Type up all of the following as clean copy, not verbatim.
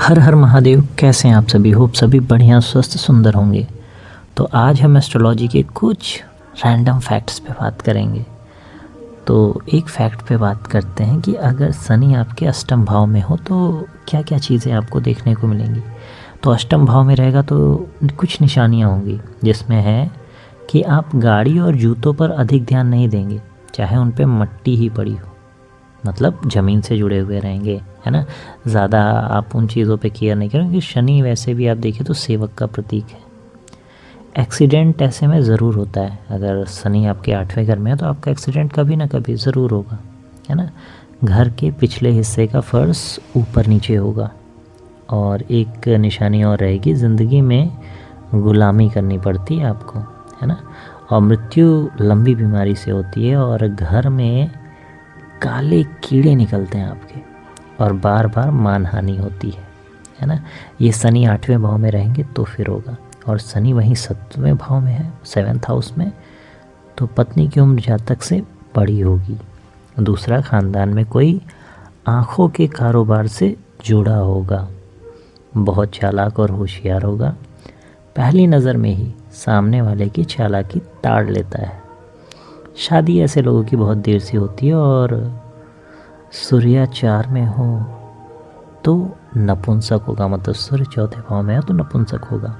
हर हर महादेव। कैसे हैं आप सभी? होप सभी बढ़िया स्वस्थ सुंदर होंगे। तो आज हम एस्ट्रोलॉजी के कुछ रैंडम फैक्ट्स पे बात करेंगे। तो एक फैक्ट पे बात करते हैं कि अगर शनि आपके अष्टम भाव में हो तो क्या क्या चीज़ें आपको देखने को मिलेंगी। तो अष्टम भाव में रहेगा तो कुछ निशानियाँ होंगी, जिसमें है कि आप गाड़ी और जूतों पर अधिक ध्यान नहीं देंगे, चाहे उन पे मट्टी ही पड़ी हो। मतलब ज़मीन से जुड़े हुए रहेंगे, है ना। ज़्यादा आप उन चीज़ों पे केयर नहीं करेंगे। शनि वैसे भी आप देखें तो सेवक का प्रतीक है। एक्सीडेंट ऐसे में ज़रूर होता है। अगर शनि आपके 8वें घर में है तो आपका एक्सीडेंट कभी ना कभी ज़रूर होगा, है ना। घर के पिछले हिस्से का फर्श ऊपर नीचे होगा। और एक निशानी और रहेगी, ज़िंदगी में गुलामी करनी पड़ती है आपको, है ना। और मृत्यु लंबी बीमारी से होती है और घर में काले कीड़े निकलते हैं आपके और बार बार मानहानि होती है ना। ये शनि 8वें भाव में रहेंगे तो फिर होगा। और शनि वहीं 7वें भाव में है, 7th हाउस में, तो पत्नी की उम्र जातक से बड़ी होगी। दूसरा, खानदान में कोई आँखों के कारोबार से जुड़ा होगा। बहुत चालाक और होशियार होगा। पहली नज़र में ही सामने वाले की चालाकी ताड़ लेता है। शादी ऐसे लोगों की बहुत देर से होती है। और सूर्य 4 में हो तो नपुंसक होगा, मतलब सूर्य 4थे भाव में है तो नपुंसक होगा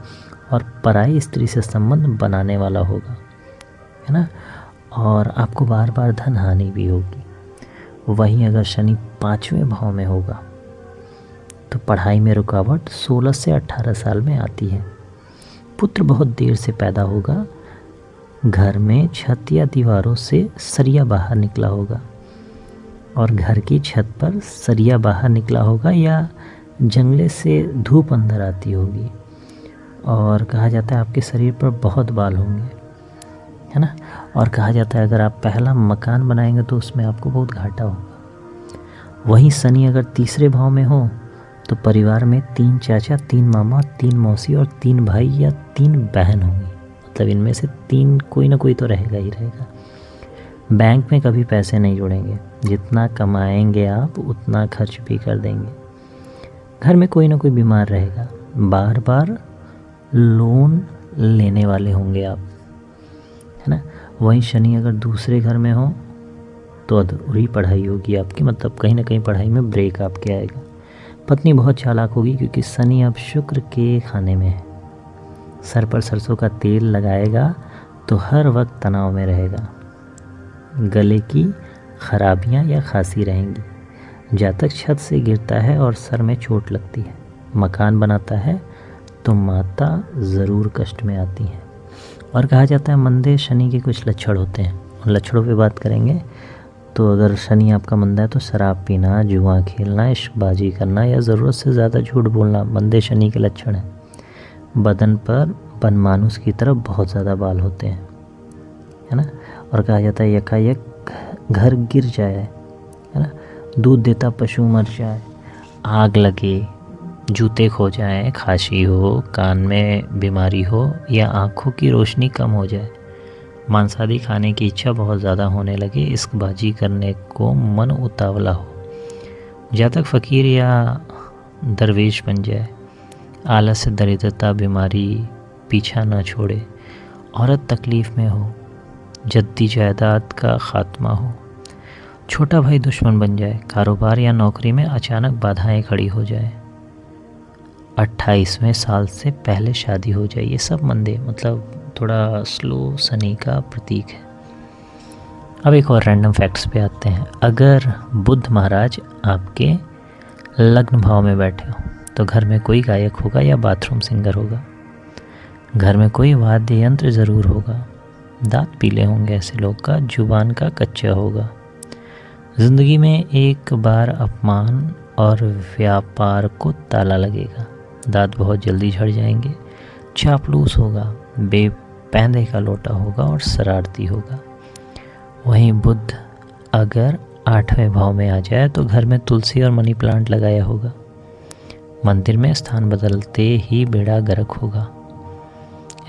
और पराई स्त्री से संबंध बनाने वाला होगा, है ना। और आपको बार बार धन हानि भी होगी। वहीं अगर शनि 5वें भाव में होगा तो पढ़ाई में रुकावट 16 से 18 साल में आती है। पुत्र बहुत देर से पैदा होगा। घर में छत या दीवारों से सरिया बाहर निकला होगा। और घर की छत पर सरिया बाहर निकला होगा या जंगले से धूप अंदर आती होगी। और कहा जाता है आपके शरीर पर बहुत बाल होंगे, है ना। और कहा जाता है अगर आप पहला मकान बनाएंगे तो उसमें आपको बहुत घाटा होगा। वहीं शनि अगर 3रे भाव में हो तो परिवार में 3 चाचा, 3 मामा, 3 मौसी और 3 भाई या 3 बहन होंगी। मतलब इनमें से 3 कोई ना कोई तो रहेगा ही रहेगा। बैंक में कभी पैसे नहीं जोड़ेंगे। जितना कमाएंगे आप उतना खर्च भी कर देंगे। घर में कोई ना कोई बीमार रहेगा। बार बार लोन लेने वाले होंगे आप, है ना। वहीं शनि अगर 2रे घर में हो तो अधूरी पढ़ाई होगी आपकी, मतलब कहीं ना कहीं पढ़ाई में ब्रेक आपके आएगा। पत्नी बहुत चालाक होगी क्योंकि शनि अब शुक्र के खाने में है। सर पर सरसों का तेल लगाएगा तो हर वक्त तनाव में रहेगा। गले की खराबियां या खांसी रहेंगी। जातक छत से गिरता है और सर में चोट लगती है। मकान बनाता है तो माता ज़रूर कष्ट में आती हैं। और कहा जाता है मंदे शनि के कुछ लक्षण होते हैं। उन लक्षणों पे बात करेंगे। तो अगर शनि आपका मंदा है तो शराब पीना, जुआ खेलना, इश्कबाजी करना या ज़रूरत से ज़्यादा झूठ बोलना मंदे शनि के लक्षण हैं। बदन पर बनमानुस की तरफ बहुत ज़्यादा बाल होते हैं, है ना। और कहा जाता है यकायक घर गिर जाए, है ना। दूध देता पशु मर जाए, आग लगे, जूते खो जाएं, खांसी हो, कान में बीमारी हो या आँखों की रोशनी कम हो जाए, मांसाहारी खाने की इच्छा बहुत ज़्यादा होने लगे, इश्कबाजी करने को मन उतावला हो, जातक फ़कीर या दरवेश बन जाए, आलस, दरिद्रता, बीमारी पीछा न छोड़े, औरत तकलीफ़ में हो, जद्दी जायदाद का खात्मा हो, छोटा भाई दुश्मन बन जाए, कारोबार या नौकरी में अचानक बाधाएं खड़ी हो जाए, 28वें साल से पहले शादी हो जाए। ये सब मंदे, मतलब थोड़ा स्लो शनि का प्रतीक है। अब एक और रैंडम फैक्ट्स पे आते हैं। अगर बुध महाराज आपके लग्न भाव में बैठे हो तो घर में कोई गायक होगा या बाथरूम सिंगर होगा। घर में कोई वाद्य यंत्र ज़रूर होगा। दांत पीले होंगे ऐसे लोग का। जुबान का कच्चा होगा। ज़िंदगी में एक बार अपमान और व्यापार को ताला लगेगा। दांत बहुत जल्दी झड़ जाएंगे। चापलूस होगा, बेपैंदे का लोटा होगा और शरारती होगा। वहीं बुध अगर 8वें भाव में आ जाए तो घर में तुलसी और मनी प्लांट लगाया होगा। मंदिर में स्थान बदलते ही बेड़ा गर्क होगा।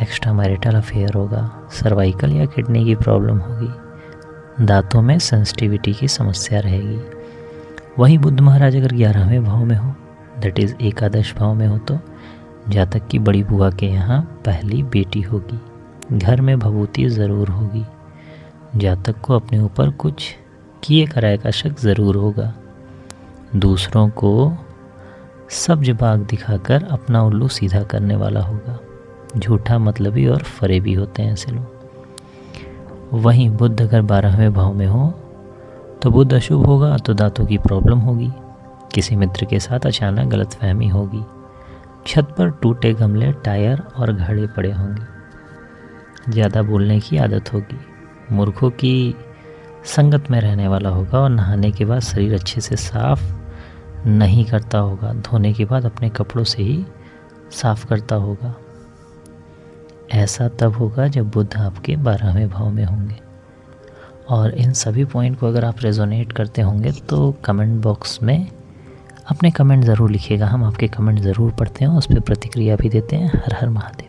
एक्स्ट्रा मैरिटल अफेयर होगा। सर्वाइकल या किडनी की प्रॉब्लम होगी। दांतों में सेंसिटिविटी की समस्या रहेगी। वहीं बुध महाराज अगर 11वें भाव में हो दैट इज़ एकादश भाव में हो तो जातक की बड़ी बुआ के यहाँ पहली बेटी होगी, घर में भभूति ज़रूर होगी, जातक को अपने ऊपर कुछ किए कराए का शक ज़रूर होगा, दूसरों को सब्ज बाग दिखाकर अपना उल्लू सीधा करने वाला होगा, झूठा मतलबी और फरेबी होते हैं ऐसे लोग। वहीं बुध अगर 12वें भाव में हो तो बुध अशुभ होगा तो दांतों की प्रॉब्लम होगी, किसी मित्र के साथ अचानक गलतफहमी होगी, छत पर टूटे गमले, टायर और घड़े पड़े होंगे, ज़्यादा बोलने की आदत होगी, मूर्खों की संगत में रहने वाला होगा और नहाने के बाद शरीर अच्छे से साफ नहीं करता होगा, धोने के बाद अपने कपड़ों से ही साफ करता होगा। ऐसा तब होगा जब बुध आपके 12वें भाव में होंगे। और इन सभी पॉइंट को अगर आप रेजोनेट करते होंगे तो कमेंट बॉक्स में अपने कमेंट ज़रूर लिखिएगा, हम आपके कमेंट ज़रूर पढ़ते हैं, उस पर प्रतिक्रिया भी देते हैं। हर हर महादेव।